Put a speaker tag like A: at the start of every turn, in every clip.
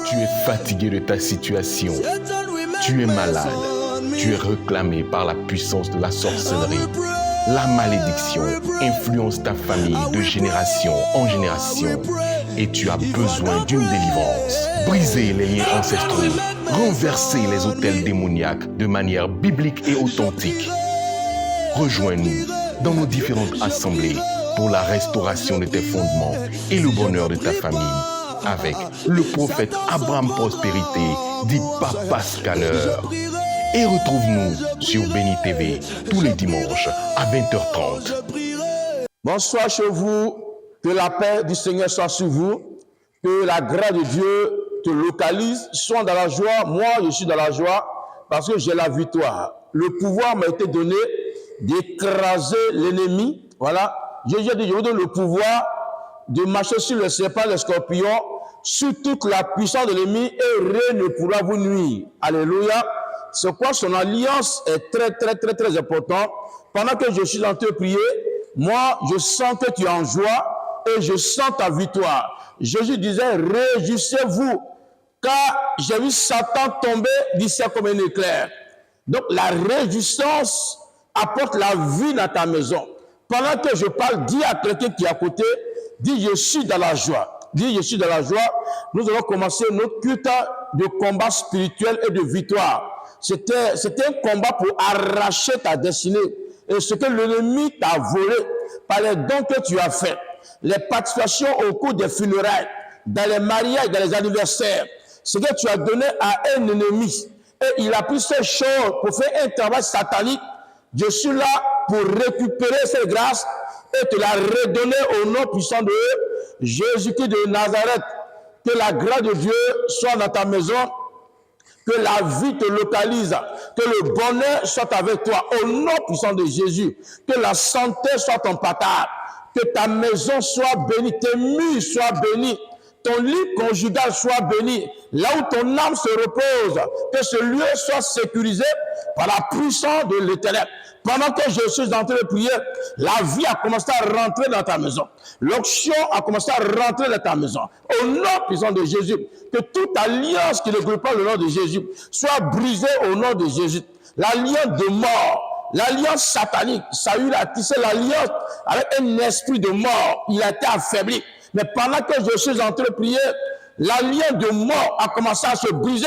A: Tu es fatigué de ta situation. Tu es malade. Tu es réclamé par la puissance de la sorcellerie. La malédiction influence ta famille de génération en génération et tu as besoin d'une délivrance. Brisez les liens ancestraux, renversez les autels démoniaques de manière biblique et authentique. Rejoins-nous dans nos différentes assemblées pour la restauration de tes fondements et le bonheur de ta famille avec le prophète Abraham Prospérité, dit Papa Scanner. Et retrouve-nous sur Béni TV tous les dimanches à 20h30.
B: Bonsoir chez vous, que la paix du Seigneur soit sur vous, que la grâce de Dieu te localise, sois dans la joie. Moi, je suis dans la joie parce que j'ai la victoire. Le pouvoir m'a été donné d'écraser l'ennemi. Voilà, Jésus a dit, je vous donne le pouvoir de marcher sur le serpent, les scorpions, sur toute la puissance de l'ennemi et rien ne pourra vous nuire. Alléluia. C'est quoi son alliance est très important. Pendant que je suis en train de prier, moi, je sens que tu es en joie et je sens ta victoire. Jésus disait, réjouissez-vous, car j'ai vu Satan tomber du ciel comme un éclair. Donc, la réjouissance apporte la vie dans ta maison. Pendant que je parle, dis à quelqu'un qui est à côté, dis, je suis dans la joie. Dis, je suis dans la joie. Nous allons commencer notre culte de combat spirituel et de victoire. C'était un combat pour arracher ta destinée. Et ce que l'ennemi t'a volé par les dons que tu as fait, les participations au cours des funérailles, dans les mariages, dans les anniversaires, ce que tu as donné à un ennemi. Et il a pris ces choses pour faire un travail satanique. Je suis là pour récupérer cette grâce et te la redonner au nom puissant de Jésus-Christ de Nazareth. Que la grâce de Dieu soit dans ta maison. Que la vie te localise, que le bonheur soit avec toi, au nom puissant de Jésus. Que la santé soit ton partage, que ta maison soit bénie, tes murs soient bénis, ton lit conjugal soit béni, là où ton âme se repose, que ce lieu soit sécurisé par la puissance de l'Éternel. Pendant que je suis en train de prier, la vie a commencé à rentrer dans ta maison. L'onction a commencé à rentrer dans ta maison. Au nom puissant de Jésus, que toute alliance qui ne glorifie pas le nom de Jésus soit brisée au nom de Jésus. L'alliance de mort, l'alliance satanique, Saül a tissé l'alliance avec un esprit de mort. Il a été affaibli. Mais pendant que je suis en train de prier, l'alliance de mort a commencé à se briser.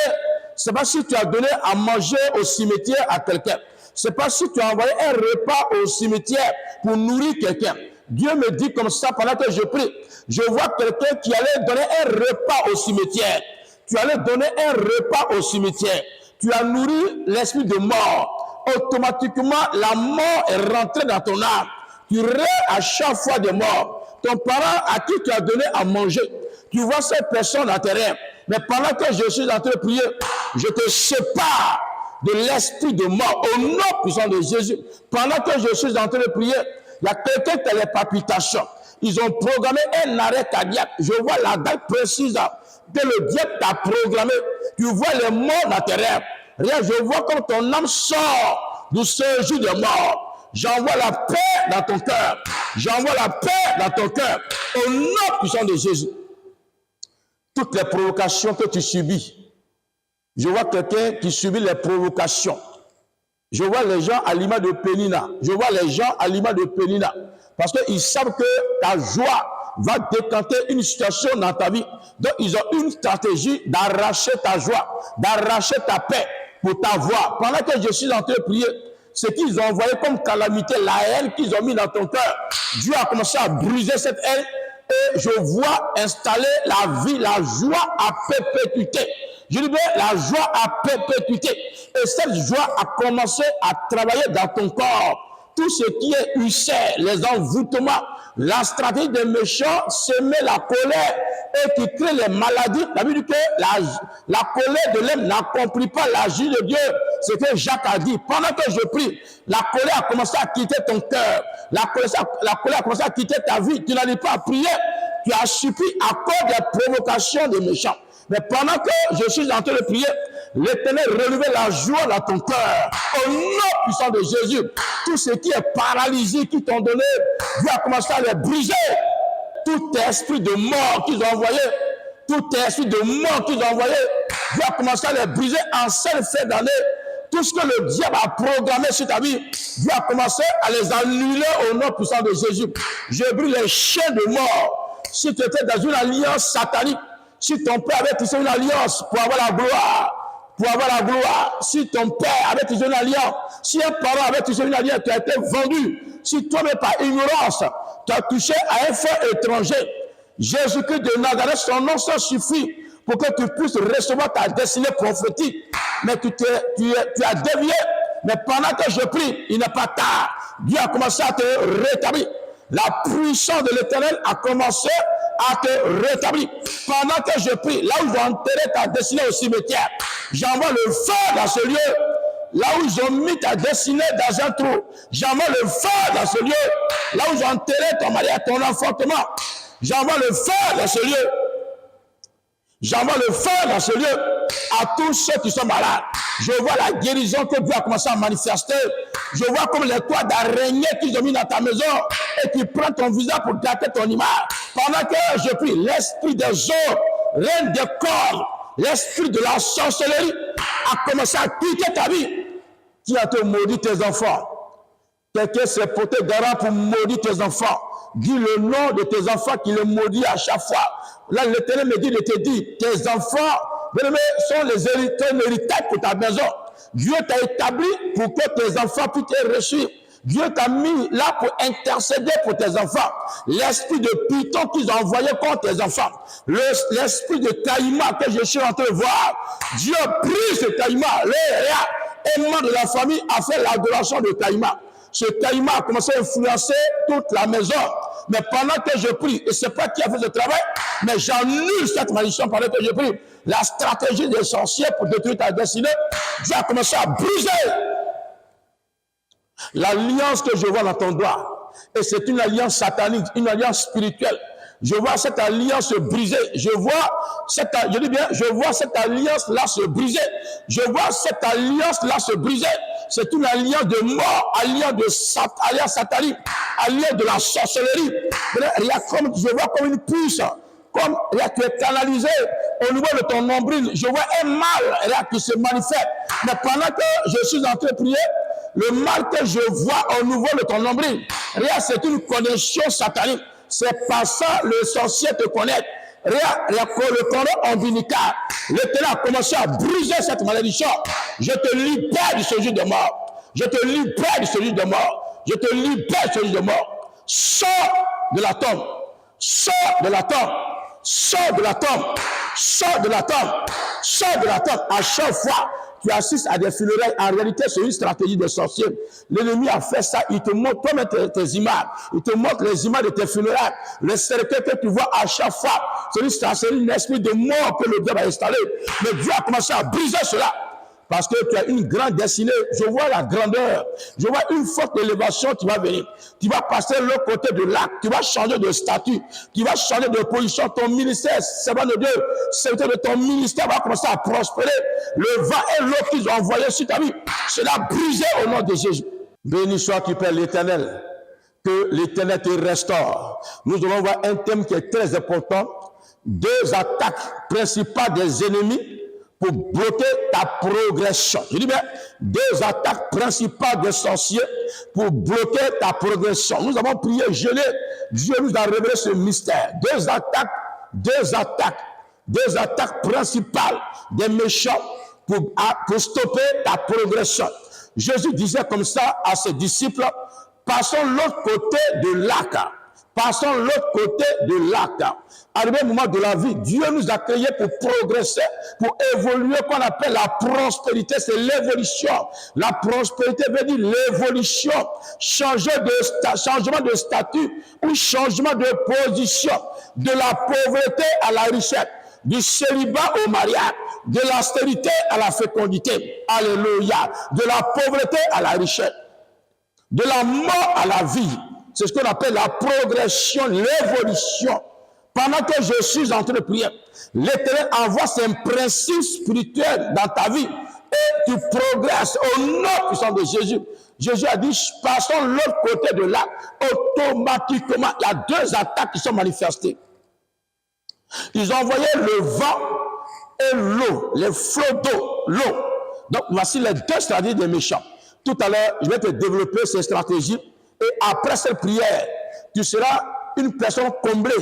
B: C'est pas si tu as donné à manger au cimetière à quelqu'un. C'est pas si tu as envoyé un repas au cimetière pour nourrir quelqu'un. Dieu me dit comme ça pendant que je prie. Je vois quelqu'un qui allait donner un repas au cimetière. Tu allais donner un repas au cimetière. Tu as nourri l'esprit de mort. Automatiquement, la mort est rentrée dans ton âme. Tu rêves à chaque fois de mort. Ton parent à qui tu as donné à manger, tu vois cette personne à tes rêves. Mais pendant que je suis en train de prier, je te sépare de l'esprit de mort au nom puissant de Jésus. Pendant que je suis en train de prier, il y a quelqu'un qui a les palpitations. Ils ont programmé un arrêt cardiaque. Je vois la date précise que le diable t'a programmé. Tu vois les morts dans tes rêves. Regarde, je vois comme ton âme sort du séjour de mort. J'envoie la paix dans ton cœur. J'envoie la paix dans ton cœur. Au nom puissant de Jésus. Toutes les provocations que tu subis. Je vois quelqu'un qui subit les provocations. Je vois les gens à l'image de Pénina. Je vois les gens à l'image de Pénina. Parce qu'ils savent que ta joie va décanter une situation dans ta vie. Donc, ils ont une stratégie d'arracher ta joie, d'arracher ta paix pour t'avoir. Pendant que je suis en train de prier, ce qu'ils ont envoyé comme calamité, la haine qu'ils ont mis dans ton cœur, Dieu a commencé à briser cette haine et je vois installer la vie, la joie à perpétuité. Je dis bien la joie à perpétuité. Et cette joie a commencé à travailler dans ton corps. Tout ce qui est ulcère, les envoûtements, la stratégie des méchants, semer la colère et qui crée les maladies. La Bible dit que la colère de l'homme n'accomplit pas l'agir de Dieu. C'est ce que Jacques a dit. Pendant que je prie, la colère a commencé à quitter ton cœur. La colère a commencé à quitter ta vie. Tu n'arrives pas à prier. Tu as subi à cause des provocations des méchants. Mais pendant que je suis en train de prier, l'Éternel renouvelle la joie dans ton cœur. Au nom puissant de Jésus, tout ce qui est paralysé, qui t'ont donné, Dieu a commencé à les briser. tout esprit de mort qu'ils ont envoyé, tout esprit de mort qu'ils ont envoyé, Dieu a commencé à les briser en seul fait d'année. Tout ce que le diable a programmé sur ta vie, Dieu a commencé à les annuler au nom puissant de Jésus. Je brise les chaînes de mort. Si tu étais dans une alliance satanique, si ton père avait tissé une alliance pour avoir la gloire, si ton père avait tissé une alliance, si un parent avait tissé une alliance qui a été vendue, si toi-même par ignorance, tu as touché à un frère étranger, Jésus-Christ de Nazareth, son nom, ça suffit pour que tu puisses recevoir ta destinée prophétique. Mais tu as dévié. Mais pendant que je prie, il n'est pas tard. Dieu a commencé à te rétablir. La puissance de l'Éternel a commencé à te rétablir. Pendant que je prie, là où ils ont enterré ta destinée au cimetière, j'envoie le feu dans ce lieu. Là où ils ont mis ta destinée dans un trou, j'envoie le feu dans ce lieu. Là où ils ont enterré ton mariage, ton enfantement, j'envoie le feu dans ce lieu. J'envoie le feu dans ce lieu à tous ceux qui sont malades. Je vois la guérison que Dieu a commencé à manifester. Je vois comme les toits d'araignée qu'ils ont mis dans ta maison et qui prennent ton visage pour gâter ton image. Pendant que je prie, l'esprit des eaux, reine des corps, l'esprit de la sorcellerie a commencé à quitter ta vie. Qui a te maudit tes enfants? Quelqu'un s'est porté garant pour maudire tes enfants. Dis le nom de tes enfants qui le maudit à chaque fois. Là, l'Éternel me dit de te dire, tes enfants, sont les héritages pour ta maison. Dieu t'a établi pour que tes enfants puissent être reçus. Dieu t'a mis là pour intercéder pour tes enfants. L'esprit de Python qu'ils ont envoyé contre tes enfants. L'esprit de Taïma que je suis en train de voir. Dieu prie ce Taïma. Un membre de la famille a fait l'adoration de Taïma. Ce Taïma a commencé à influencer toute la maison. Mais pendant que je prie, et ce n'est pas qui a fait ce travail, mais j'annule cette malédiction pendant que je prie. La stratégie des sorciers pour détruire ta destinée, Dieu a commencé à briser l'alliance que je vois dans ton doigt. Et c'est une alliance satanique, une alliance spirituelle. Je vois cette alliance se briser. Je vois cette alliance-là se briser. Je vois cette alliance-là se briser. C'est une alliance de mort, alliance satanique, alliance de la sorcellerie. Je vois comme une puce, comme tu es canalisé au niveau de ton nombril. Je vois un mal qui se manifeste. Mais pendant que je suis en train de prier, le mal que je vois au niveau de ton nombril, c'est une connexion satanique. C'est par ça le sorcier te connaît. Le cordon ombilical. L'Éternel a commencé à briser cette malédiction. Je te libère du séjour de mort. Je te libère du séjour de mort. Je te libère du séjour de mort. Sors de la tombe. Sors de la tombe. Sors de la tombe. Sors de la tombe. Sors de la tombe. À chaque fois, tu assistes à des funérailles. En réalité, c'est une stratégie de sorcier. L'ennemi a fait ça. Il te montre toi-même tes images. Il te montre les images de tes funérailles. Le cercueil que tu vois à chaque fois, c'est un esprit de mort que le diable a installé. Mais Dieu a commencé à briser cela. Parce que tu as une grande destinée. Je vois la grandeur. Je vois une forte élévation qui va venir. Tu vas passer de l'autre côté de l'arc. Tu vas changer de statut. Tu vas changer de position. Ton ministère, servant de Dieu, serviteur de ton ministère va commencer à prospérer. Le vent et l'eau qu'ils ont envoyé sur ta vie, cela brisé au nom de Jésus. Béni soit-tu, Père l'Éternel. Que l'Éternel te restaure. Nous allons voir un thème qui est très important. 2 attaques principales des ennemis pour bloquer ta progression. Je dis bien, 2 attaques principales des sorciers pour bloquer ta progression. Nous avons prié, jeûné, Dieu nous a révélé ce mystère. 2 attaques principales des méchants pour stopper ta progression. Jésus disait comme ça à ses disciples, passons l'autre côté de l'arc. Passons l'autre côté de l'arc. Arrivé au moment de la vie, Dieu nous a créés pour progresser, pour évoluer, qu'on appelle la prospérité, c'est l'évolution. La prospérité veut dire l'évolution, changement de statut ou changement de position, de la pauvreté à la richesse, du célibat au mariage, de l'austérité à la fécondité. Alléluia. De la pauvreté à la richesse, de la mort à la vie. C'est ce qu'on appelle la progression, l'évolution. Pendant que je suis en train de prier, l'Éternel envoie ses principes spirituels dans ta vie et tu progresses au nom puissant de Jésus. Jésus a dit, passons de l'autre côté de l'arc. Automatiquement, il y a deux attaques qui sont manifestées. Ils ont envoyé le vent et l'eau, les flots d'eau, l'eau. Donc, voici les deux stratégies des méchants. Tout à l'heure, je vais te développer ces stratégies. Et après cette prière, tu seras une personne comblée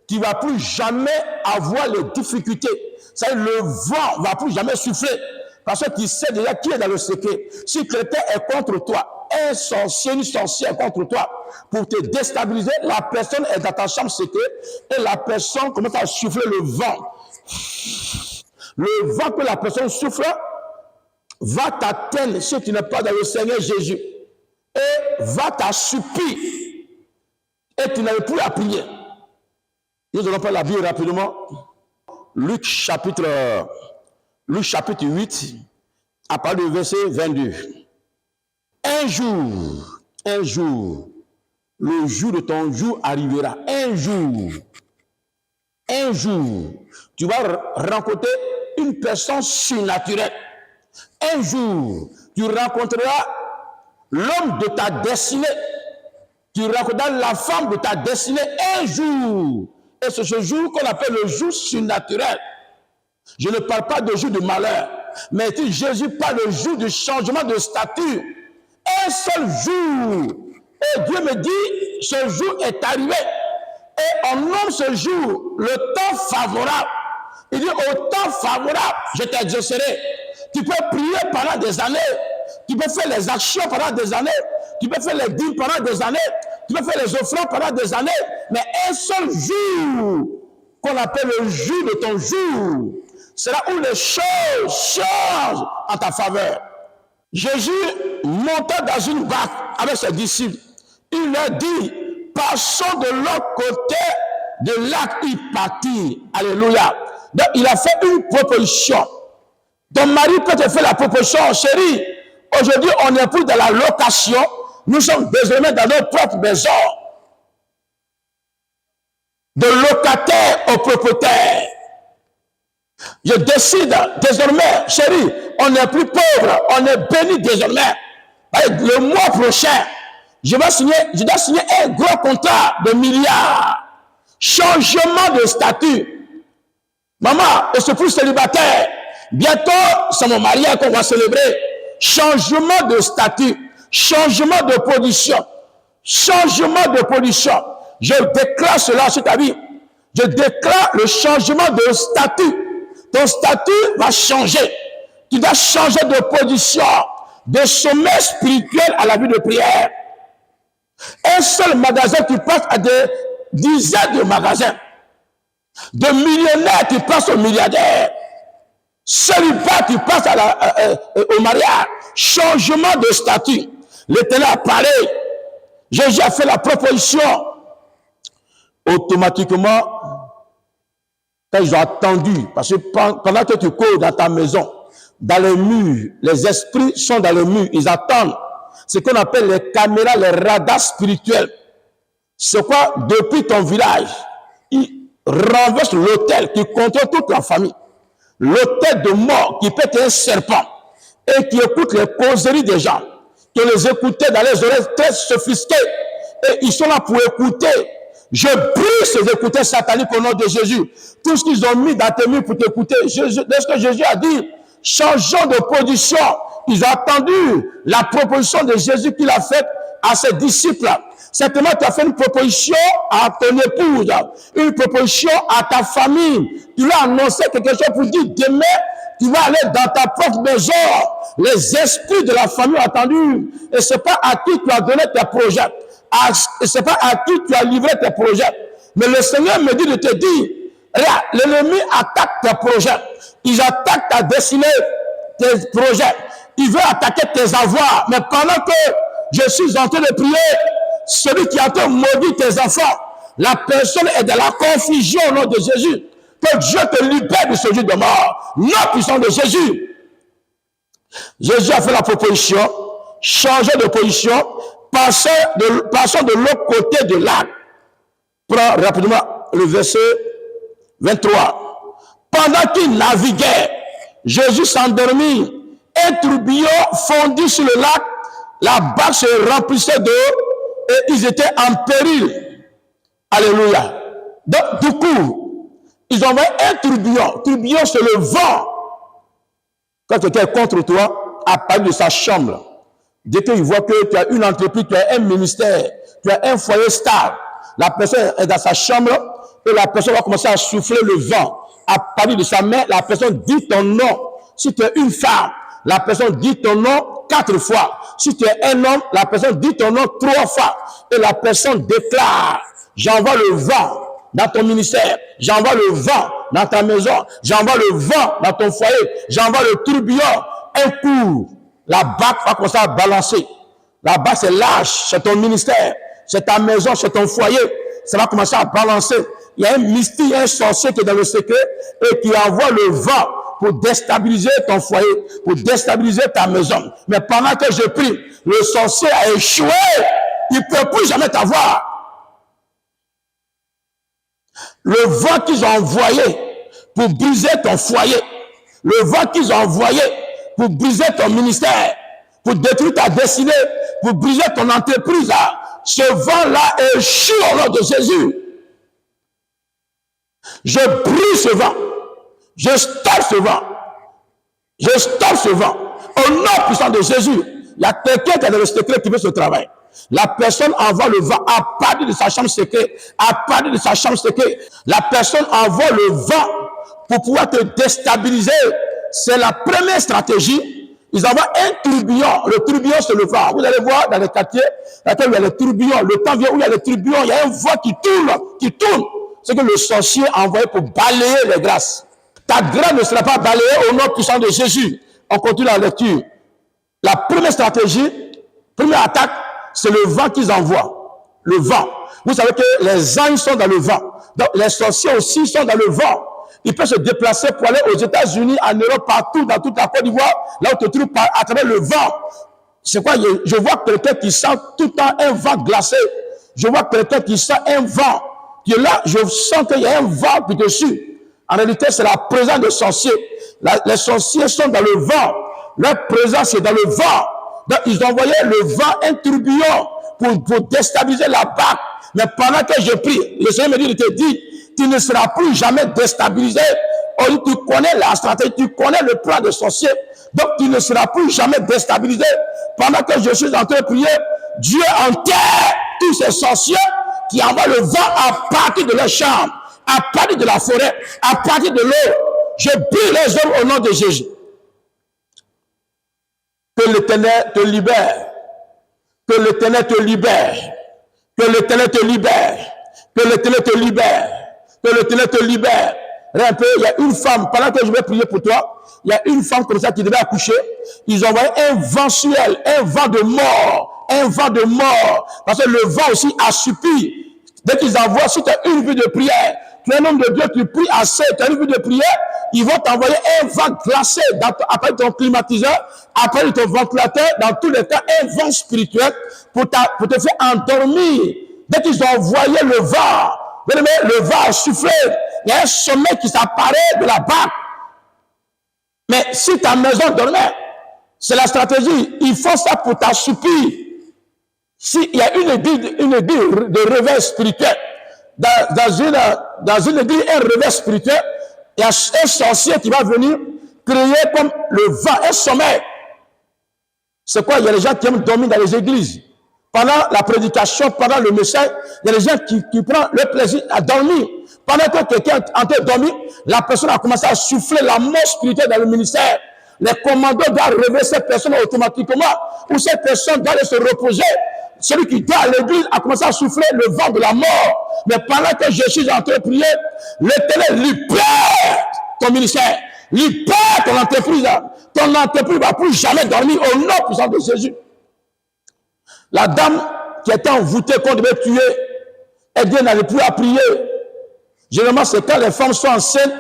B: qui ne va plus jamais avoir les difficultés. C'est-à-dire, le vent ne va plus jamais souffler. Parce que tu sais déjà qui est dans le secret. Si quelqu'un est contre toi, un sorcier, une sorcière contre toi, pour te déstabiliser, la personne est dans ta chambre secrète et la personne commence à souffler le vent. Le vent que la personne souffle va t'atteindre si tu n'es pas dans le Seigneur Jésus et va t'assoupir et tu n'arrives plus à prier. Nous allons prendre la Bible rapidement. Luc chapitre 8, à partir du verset 22. Un jour, le jour de ton jour arrivera. Un jour, tu vas rencontrer une personne surnaturelle. Un jour, tu rencontreras l'homme de ta destinée. Tu rencontreras la femme de ta destinée. Un jour. Et c'est ce jour qu'on appelle le jour surnaturel. Je ne parle pas de jour de malheur, mais Jésus parle de jour de changement de statut. Un seul jour. Et Dieu me dit, ce jour est arrivé. Et on nomme ce jour le temps favorable. Il dit, au temps favorable, je t'exaucerai. Tu peux prier pendant des années. Tu peux faire les actions pendant des années. Tu peux faire les dîmes pendant des années. Tu peux faire les offrandes pendant des années. Mais un seul jour, qu'on appelle le jour de ton jour, c'est là où les choses changent en ta faveur. Jésus monta dans une barque avec ses disciples. Il leur dit, passons de l'autre côté de l'arc, il partit. Alléluia. Donc, il a fait une proposition. Ton mari peut te faire la proposition, chérie. Aujourd'hui, on n'est plus dans la location. Nous sommes désormais dans notre propre maison. De locataire au propriétaire. Je décide désormais, chérie, on n'est plus pauvre, on est béni désormais. Le mois prochain, je dois signer un gros contrat de milliards. Changement de statut. Maman, je suis plus célibataire. Bientôt, c'est mon mariage qu'on va célébrer. Changement de statut. Changement de position. Changement de position. Je déclare cela sur ta vie. Je déclare le changement de statut. Ton statut va changer. Tu dois changer de position, de sommet spirituel à la vie de prière. Un seul magasin, tu passes à des dizaines de magasins. De millionnaires, tu passes aux milliardaires. Célibat, tu passes au mariage. Changement de statut. L'Éternel a parlé. Jésus a fait la proposition. Automatiquement, quand ils ont attendu, parce que pendant que tu cours dans ta maison, dans les murs, les esprits sont dans les murs, ils attendent. Ce qu'on appelle les caméras, les radars spirituels. C'est quoi? Depuis ton village, ils renversent l'autel qui contrôle toute la famille. L'autel de mort qui peut être un serpent et qui écoute les causeries des gens, qui les écoutait dans les oreilles très sophistiquées. Et ils sont là pour écouter. Je brise ces écouteurs sataniques au nom de Jésus. Tout ce qu'ils ont mis dans tes murs pour t'écouter. Dès que Jésus a dit, changeons de position. Ils ont attendu la proposition de Jésus qu'il a faite à ses disciples. Certainement, tu as fait une proposition à ton épouse, une proposition à ta famille. Tu lui as annoncé quelque chose pour dire, demain, tu vas aller dans ta propre maison. Les esprits de la famille ont attendu. Et ce n'est pas à qui tu as donné tes projets. Ce n'est pas à qui tu as livré tes projets. Mais le Seigneur me dit de te dire, regarde, l'ennemi attaque tes projets. Il attaque ta destinée, tes projets. Il veut attaquer tes avoirs. Mais pendant que je suis en train de prier, celui qui a te maudit tes enfants, la personne est dans la confusion au nom de Jésus. Que Dieu te libère de ce jour de mort. Non, puissance de Jésus. Jésus a fait la proposition, changer de position, passons de l'autre côté de l'arc. Prends rapidement le verset 23. Pendant qu'il naviguait, Jésus s'endormit. Un tourbillon fondit sur le lac la barque se remplissait d'eau et ils étaient en péril. Alléluia. Donc, du coup, ils ont envoyé un tourbillon. Tourbillon, c'est le vent. Quand quelqu'un est contre toi, à partir de sa chambre, dès qu'il voit que tu as une entreprise, tu as un ministère, tu as un foyer stable, la personne est dans sa chambre et la personne va commencer à souffler le vent. À partir de sa main, la personne dit ton nom. Si tu es une femme, la personne dit ton nom 4 fois. Si tu es un homme, la personne dit ton nom 3 fois. Et la personne déclare, j'envoie le vent dans ton ministère, j'envoie le vent dans ta maison, j'envoie le vent dans ton foyer, j'envoie le tourbillon. Un coup, la barque va commencer à balancer. La barque, c'est l'âge, c'est ton ministère, c'est ta maison, c'est ton foyer. Ça va commencer à balancer. Il y a un mystique, un sorcier qui est dans le secret et qui envoie le vent pour déstabiliser ton foyer, pour déstabiliser ta maison. Mais pendant que je prie, le sorcier a échoué. Il ne peut plus jamais t'avoir. Le vent qu'ils ont envoyé pour briser ton foyer, le vent qu'ils ont envoyé pour briser ton ministère, pour détruire ta destinée, pour briser ton entreprise, ce vent-là échoue au nom de Jésus. Je brise ce vent. Je stoppe ce vent. Je stoppe ce vent. Au nom puissant de Jésus, il y a quelqu'un qui est dans le secret qui veut ce travail. La personne envoie le vent à partir de sa chambre secrète. À partir de sa chambre secrète, la personne envoie le vent pour pouvoir te déstabiliser. C'est la première stratégie. Ils envoient un tourbillon. Le tourbillon, c'est le vent. Vous allez voir dans les quartiers, dans lesquels il y a le tourbillon. Le temps vient où il y a le tourbillon. Il y a un vent qui tourne. C'est que le sorcier a envoyé pour balayer les grâces. Ta grâce ne sera pas balayée au nom puissant de Jésus. On continue la lecture. La première stratégie, première attaque, c'est le vent qu'ils envoient. Le vent. Vous savez que les anges sont dans le vent. Donc les sorciers aussi sont dans le vent. Ils peuvent se déplacer pour aller aux États-Unis, en Europe, partout, dans toute la Côte d'Ivoire, là où tu te trouves à travers le vent. C'est quoi? Je vois quelqu'un qui sent tout le temps un vent glacé. Je vois quelqu'un qui sent un vent. Et là, je sens qu'il y a un vent dessus. En réalité, c'est la présence des sorciers. Les sorciers sont dans le vent. Leur présence est dans le vent. Donc, ils ont envoyé le vent, un tourbillon, pour déstabiliser la barque. Mais pendant que je prie, le Seigneur me dit, il te dit, tu ne seras plus jamais déstabilisé. Oh, tu connais la stratégie, tu connais le plan des sorciers. Donc, tu ne seras plus jamais déstabilisé. Pendant que je suis en train de prier, Dieu enterre tous ces sorciers qui envoient le vent à partir de leur chambre, à partir de la forêt, à partir de l'eau. Je prie les hommes au nom de Jésus. Que l'Éternel te libère. Que l'Éternel te libère. Que l'Éternel te libère. Que l'Éternel te libère. Que l'Éternel te libère. Un peu, il y a une femme, pendant que je vais prier pour toi, il y a une femme comme ça qui devait accoucher. Ils ont envoyé un vent sur elle, un vent de mort. Un vent de mort. Parce que le vent aussi assoupit. Dès qu'ils envoient, si tu as une vie de prière, tu es un homme de Dieu, tu pries assez, tu as une vie de prière, ils vont t'envoyer un vent glacé après ton climatiseur, après ton ventilateur, dans tous les cas, un vent spirituel pour te faire endormir. Dès qu'ils ont envoyé le vent, le vent a soufflé, il y a un sommeil qui s'apparaît de la barque. Mais si ta maison dormait, c'est la stratégie, ils font ça pour t'assoupir. S'il y a une église de réveil spirituel, dans une église, un réveil spirituel, il y a un sorcier qui va venir créer comme le vent, un sommeil. C'est quoi? Il y a des gens qui aiment dormir dans les églises. Pendant la prédication, pendant le message, il y a des gens qui prennent le plaisir à dormir. Pendant que quelqu'un est en train de dormir, la personne a commencé à souffler la mort spirituelle dans le ministère. Les commandants doivent réveiller cette personne automatiquement, ou cette personne doit aller se reposer. Celui qui doit à l'église a commencé à souffler le vent de la mort. Mais pendant que je suis en train de prier, l'Éternel libère ton ministère, libère ton entreprise. Ton entreprise ne va plus jamais dormir au nom puissant de Jésus. La dame qui était envoûtée qu'on devait tuer, elle dit n'allait plus à prier. Généralement, c'est quand les femmes sont enceintes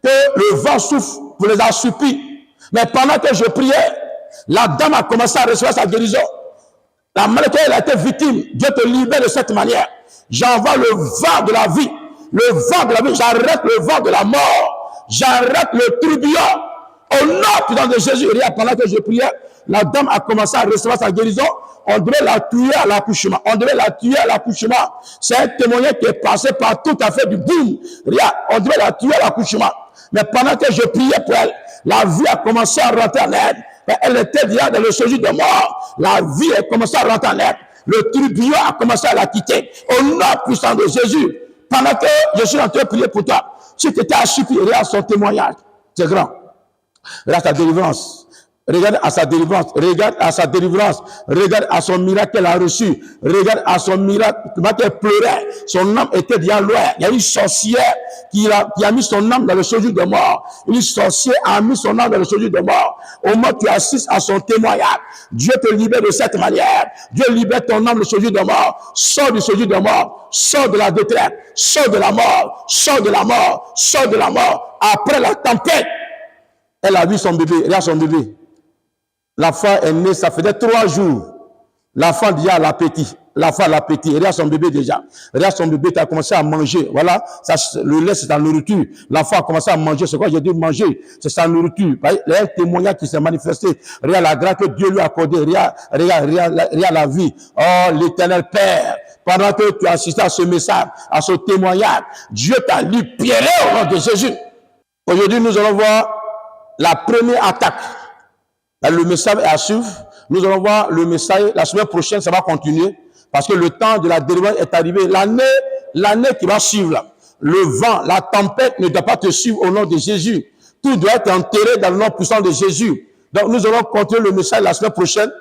B: que le vent souffle pour les assoupir. Mais pendant que je priais, la dame a commencé à recevoir sa guérison. La maladie, elle a été victime. Dieu te libère de cette manière. J'envoie le vent de la vie. Le vent de la vie. J'arrête le vent de la mort. J'arrête le tourbillon. Au nom puissant de Jésus, pendant que je priais, la dame a commencé à recevoir sa guérison, on devait la tuer à l'accouchement. On devait la tuer à l'accouchement. C'est un témoignage qui est passé par tout à fait du boum. Regarde, on devait la tuer à l'accouchement. Mais pendant que je priais pour elle, la vie a commencé à rentrer en elle. Elle était déjà dans le séjour de mort. La vie a commencé à rentrer en elle. Le tourbillon a commencé à la quitter. Au nom puissant de Jésus, pendant que je suis en train de prier pour toi, si tu étais assis, regarde son témoignage. C'est grand. Regarde sa délivrance. Regarde à sa délivrance, regarde à sa délivrance, regarde à son miracle qu'elle a reçu, regarde à son miracle, comment elle pleurait, son âme était déjà loin. Il y a une sorcière qui a mis son âme dans le séjour de mort. Une sorcière a mis son âme dans le séjour de mort. Au moment où tu assistes à son témoignage, Dieu te libère de cette manière. Dieu libère ton âme dans le séjour de mort. Sors du séjour de mort, sors de la détresse, sors de la mort, sors de la mort, sors de la mort. Après la tempête, elle a vu son bébé, regarde son bébé. L'enfant est né, ça faisait 3 jours. L'enfant déjà a l'appétit. L'enfant a l'appétit. Regarde son bébé déjà. Regarde son bébé, tu as commencé à manger. Voilà, ça, le lait, c'est sa nourriture. L'enfant a commencé à manger. C'est quoi j'ai dit manger? C'est sa nourriture. Il y a un témoignage qui s'est manifesté. Regarde la grâce que Dieu lui a accordée. Regarde la vie. Oh, l'Éternel Père. Pendant que tu as assisté à ce message, à ce témoignage, Dieu t'a libéré au nom de Jésus. Aujourd'hui, nous allons voir la première attaque. Le message est à suivre. Nous allons voir le message. La semaine prochaine, ça va continuer. Parce que le temps de la délivrance est arrivé. L'année qui va suivre, là, le vent, la tempête ne doit pas te suivre au nom de Jésus. Tout doit être enterré dans le nom puissant de Jésus. Donc, nous allons continuer le message la semaine prochaine.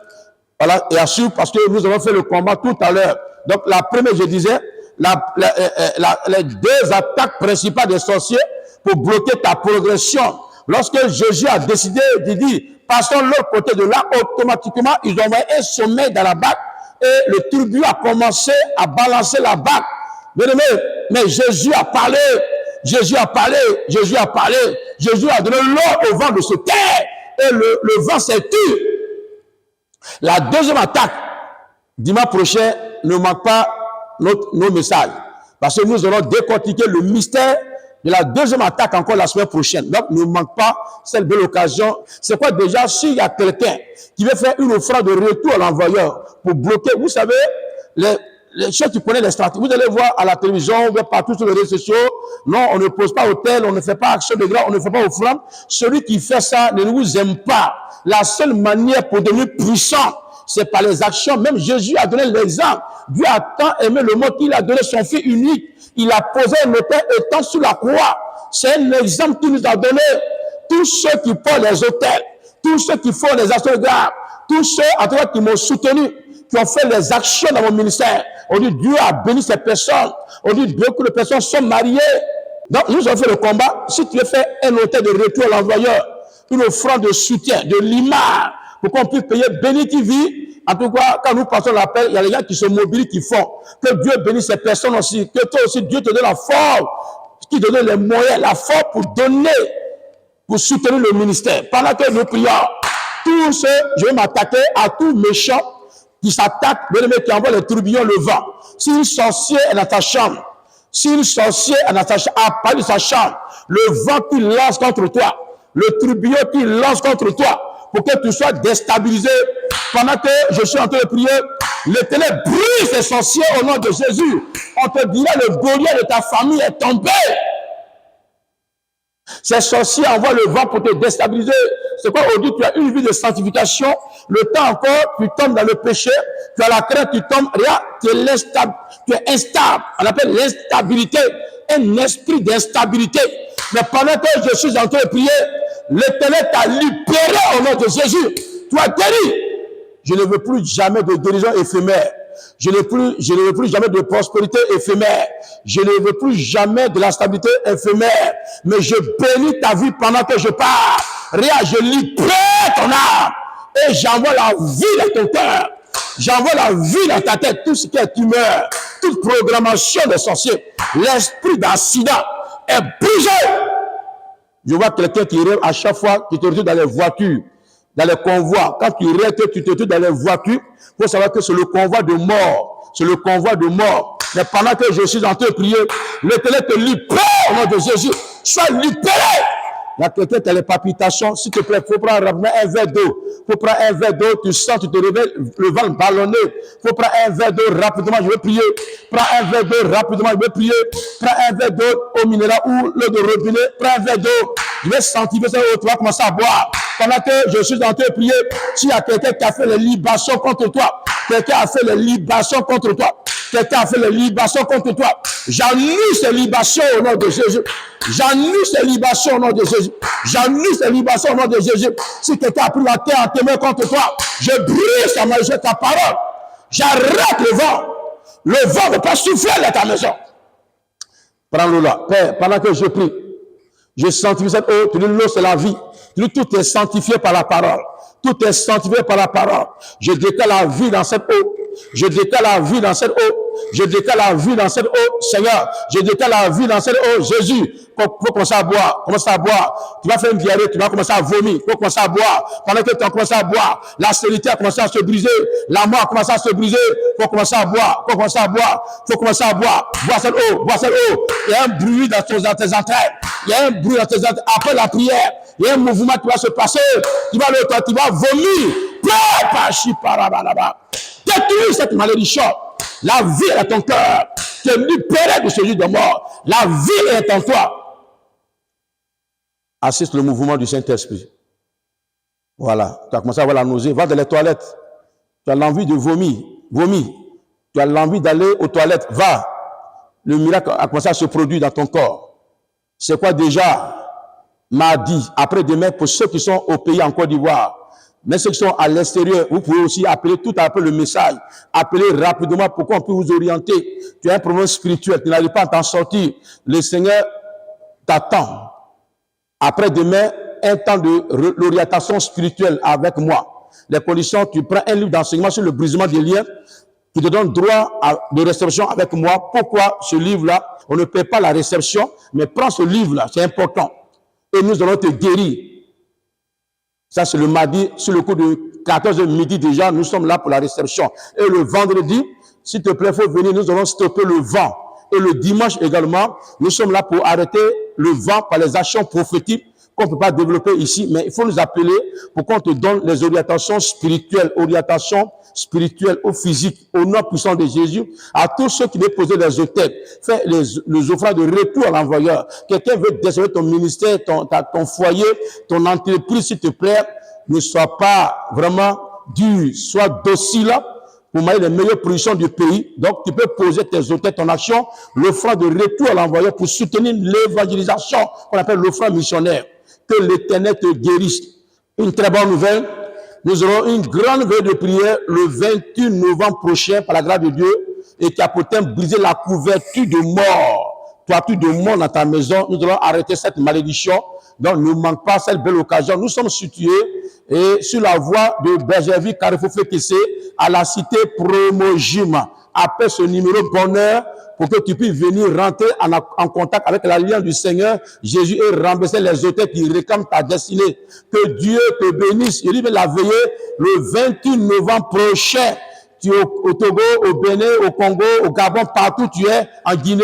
B: Voilà, et à suivre parce que nous avons fait le combat tout à l'heure. Donc, la première, je disais, les 2 attaques principales des sorciers pour bloquer ta progression. Lorsque Jésus a décidé de dire, passons de l'autre côté de là, automatiquement, ils ont envoyé un sommet dans la barque et le tourbillon a commencé à balancer la barque. Mais Jésus a parlé, Jésus a parlé, Jésus a parlé, Jésus a donné l'ordre au vent de se taire et le vent s'est tu. La deuxième attaque, dimanche prochain, ne manque pas nos messages. Parce que nous allons décortiquer le mystère de la deuxième attaque encore la semaine prochaine. Donc, ne manque pas cette belle occasion. C'est quoi déjà, s'il y a quelqu'un qui veut faire une offrande de retour à l'envoyeur pour bloquer, vous savez, les choses qui connaissent les stratégies. Vous allez voir à la télévision, partout sur les réseaux sociaux, non, on ne pose pas hôtel, on ne fait pas action de grâce, on ne fait pas offrande. Celui qui fait ça ne vous aime pas. La seule manière pour devenir puissant, c'est par les actions. Même Jésus a donné l'exemple. Dieu a tant aimé le monde qu'il a donné son Fils unique. Il a posé un autel étant sur la croix. C'est un exemple qu'il nous a donné. Tous ceux qui portent les autels, tous ceux qui font les actions de grâce, tous ceux en tout cas qui m'ont soutenu, qui ont fait les actions dans mon ministère. On dit Dieu a béni ces personnes. On dit beaucoup de personnes sont mariées. Donc nous avons fait le combat. Si tu veux faire un autel de retour à l'envoyeur, une offrande de soutien, de l'image, pour qu'on puisse payer béni qui vit. En tout cas, quand nous passons l'appel, il y a les gens qui se mobilisent, qui font. Que Dieu bénisse ces personnes aussi. Que toi aussi, Dieu te donne la force, qui te donne les moyens, la force pour donner, pour soutenir le ministère. Pendant que nous prions, tous ceux, je vais m'attaquer à tout méchant qui s'attaque, qui envoie les tourbillons, le vent. Si une sorcière est dans ta chambre, si une sorcière est dans ta chambre, à part de sa chambre, le vent qui lance contre toi, le tourbillon qui lance contre toi, pour que tu sois déstabilisé. Pendant que je suis en train de prier, l'Éternel brise ces sorciers au nom de Jésus. On te dira, le Goliath de ta famille est tombé. Ces sorciers envoient le vent pour te déstabiliser. C'est quoi aujourd'hui? Tu as une vie de sanctification. Le temps encore, tu tombes dans le péché. Tu as la crainte, tu tombes. Regarde, tu es instable. On appelle l'instabilité. Un esprit d'instabilité. Mais pendant que je suis en train de prier, l'Éternel t'a libéré au nom de Jésus. Tu as guéri. Je ne veux plus jamais de guérison éphémère. Je ne veux plus jamais de prospérité éphémère. Je ne veux plus jamais de la stabilité éphémère. Mais je bénis ta vie pendant que je pars. Regarde, je libère ton âme. Et j'envoie la vie dans ton cœur. J'envoie la vie dans ta tête. Tout ce qui est tumeur, toute programmation des sorciers, l'esprit d'accident est brisé. Je vois quelqu'un qui rêve à chaque fois qu'il te retrouve dans les voitures, dans les convois. Quand tu rêves, tu te retrouves dans les voitures, il faut savoir que c'est le convoi de mort. C'est le convoi de mort. Mais pendant que je suis en train de prier, l'Éternel te libère au nom de Jésus. Sois libéré. Il y a quelqu'un qui a les palpitations. S'il te plaît, il faut prendre rapidement un verre d'eau. Il faut prendre un verre d'eau. Tu sens, tu te réveilles, le ventre ballonné. Il faut prendre un verre d'eau rapidement. Je vais prier. Prends un verre d'eau rapidement. Je vais prier. Prends un verre d'eau au minéral ou l'eau de robinet. Prends un verre d'eau. Je vais sentir cette eau. Tu vas commencer à boire. Pendant que je suis en train de prier, s'il y a quelqu'un qui a fait les libations contre toi, quelqu'un a fait les libations contre toi, quelqu'un a fait les libations contre toi, j'annule ces libations au nom de Jésus. J'annule ces libations au nom de Jésus. J'annule ces libations au nom de Jésus. Si quelqu'un a pris la terre en témoin contre toi, je brise ta maison, ta parole. J'arrête le vent. Le vent ne peut pas souffler dans ta maison. Prends-le là. Père, pendant que je prie, je sanctifie cette eau. Tu dis l'eau, c'est la vie. Tout est sanctifié par la parole. Tout est sanctifié par la parole. Je déclare la vie dans cette eau. Je déclare la vie dans cette eau. Je déclare la vie dans cette eau. Seigneur, je déclare la vie dans cette eau. Jésus, faut commencer à boire. Commencer à boire. Tu vas faire une diarrhée. Tu vas commencer à vomir. Faut commencer à boire. Pendant que tu as commencé à boire, la stérilité a commencé à se briser. La mort a commencé à se briser. Faut commencer à boire. Faut commencer à boire. Faut commencer à boire. Bois cette eau. Bois cette eau. Il y a un bruit dans tes entrailles. Il y a un bruit dans tes entrailles. Après la prière, il y a un mouvement qui va se passer. Tu vas vomir. Détruis cette malédiction. La vie est dans ton cœur. Tu es libéré de ce jour de mort. La vie est en toi. Assiste le mouvement du Saint-Esprit. Voilà. Tu as commencé à avoir la nausée. Va dans les toilettes. Tu as l'envie de vomir. Vomis. Tu as l'envie d'aller aux toilettes. Va. Le miracle a commencé à se produire dans ton corps. C'est quoi déjà? Mardi, après-demain, pour ceux qui sont au pays en Côte d'Ivoire, mais ceux qui sont à l'extérieur, vous pouvez aussi appeler tout à peu le message. Appelez rapidement pour qu'on puisse vous orienter. Tu as un problème spirituel, tu n'arrives pas à t'en sortir. Le Seigneur t'attend. Après-demain, un temps de l'orientation spirituelle avec moi. Les conditions, tu prends un livre d'enseignement sur le brisement des liens qui te donne droit de réception avec moi. Pourquoi ce livre-là? On ne paie pas la réception, mais prends ce livre-là, c'est important. Et nous allons te guérir. Ça, c'est le mardi, sur le coup de 14h midi déjà, nous sommes là pour la réception. Et le vendredi, s'il te plaît, il faut venir, nous allons stopper le vent. Et le dimanche également, nous sommes là pour arrêter le vent par les actions prophétiques qu'on ne peut pas développer ici, mais il faut nous appeler pour qu'on te donne les orientations spirituelles ou physiques, au nom puissant de Jésus, à tous ceux qui veulent poser les hôtels, fais les offrandes de retour à l'envoyeur. Quelqu'un veut désolder ton ministère, ton foyer, ton entreprise, s'il te plaît, ne sois pas vraiment dur, sois docile pour manier les meilleures positions du pays. Donc, tu peux poser tes hôtels, ton action, l'offrande de retour à l'envoyeur pour soutenir l'évangélisation qu'on appelle l'offrande missionnaire. Que l'Éternel te guérisse. Une très bonne nouvelle. Nous aurons une grande veille de prière le 28 novembre prochain par la grâce de Dieu et qui a peut-être brisé la couverture de mort. Toiture de mort dans ta maison. Nous allons arrêter cette malédiction. Donc, ne manque pas cette belle occasion. Nous sommes situés sur la voie de Bergerville, Carrefour Fétissé, à la cité Promogima. Appelle ce numéro bonheur pour que tu puisses venir rentrer en contact avec l'alliance du Seigneur Jésus et rembourser les hôtels qui réclament ta destinée. Que Dieu te bénisse. Il va la veiller le 28 novembre prochain. Tu es au Togo, au Bénin, au Congo, au Gabon, partout tu es, en Guinée.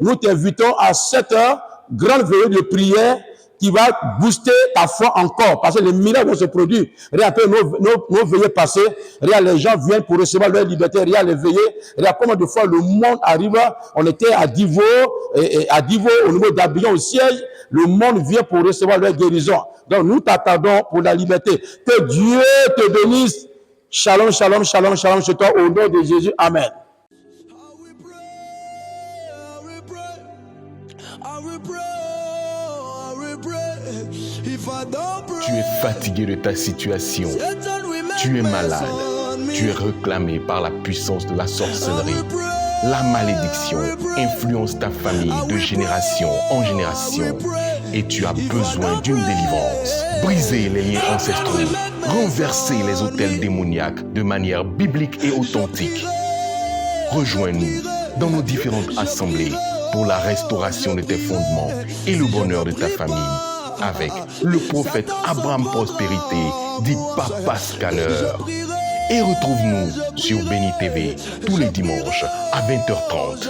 B: Nous t'invitons à 7 heures, grande veillée de prière qui va booster ta foi encore, parce que les miracles vont se produire. Regarde nos veillées passées, regarde les gens viennent pour recevoir leur liberté, regarde les veillées, regarde combien de fois le monde arrive, on était à Divo, au niveau d'Abidjan au siège, le monde vient pour recevoir leur guérison. Donc nous t'attendons pour la liberté. Que Dieu te bénisse. Shalom, shalom, shalom, shalom chez toi, au nom de Jésus. Amen.
A: Tu es fatigué de ta situation. Tu es malade. Tu es réclamé par la puissance de la sorcellerie. La malédiction influence ta famille de génération en génération et tu as besoin d'une délivrance. Brisez les liens ancestraux. Renversez les autels démoniaques de manière biblique et authentique. Rejoins-nous dans nos différentes assemblées pour la restauration de tes fondements et le bonheur de ta famille. Avec le prophète Abraham Prospérité, dit Papa Scanner. Et retrouve-nous sur Béni TV tous les dimanches à 20h30.